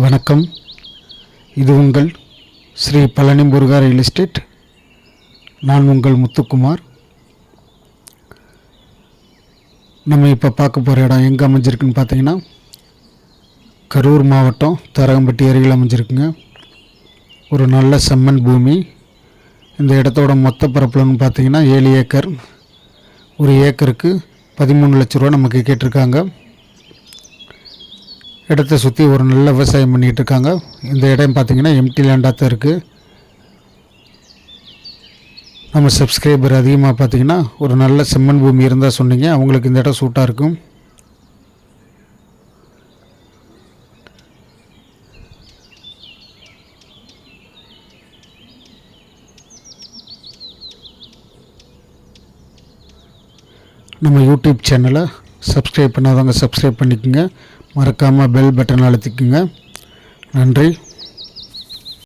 வணக்கம். இது உங்கள் ஸ்ரீ பழனி முருகா ரியல் எஸ்டேட். நான் உங்கள் முத்துக்குமார். நம்ம இப்போ பார்க்க போகிற இடம் எங்கே அமைஞ்சிருக்குன்னு பார்த்தீங்கன்னா, கரூர் மாவட்டம் தரகம்பட்டி அருகில் அமைஞ்சிருக்குங்க. ஒரு நல்ல செம்மண் பூமி. இந்த இடத்தோட மொத்த பரப்பளவுன்னு பார்த்தீங்கன்னா 7 ஏக்கர். ஒரு ஏக்கருக்கு 13 லட்ச ரூபா நமக்கு கேட்டிருக்காங்க. இடத்த சுற்றி ஒரு நல்ல விவசாயம் பண்ணிகிட்டு இருக்காங்க. இந்த இடம் பார்த்திங்கன்னா எம்டி லேண்டாக தான் இருக்குது. நம்ம சப்ஸ்கிரைபர் அதிகமாக பார்த்திங்கன்னா ஒரு நல்ல செம்மண் பூமி இருந்தால் சொன்னீங்க, அவங்களுக்கு இந்த இடம் சூட்டாக இருக்கும். நம்ம யூடியூப் சேனலை சப்ஸ்கிரைப் பண்ணாதவங்க சப்ஸ்கிரைப் பண்ணிக்கோங்க. மறக்காமல் பெல் பட்டன் அழுத்திக்குங்க. நன்றி.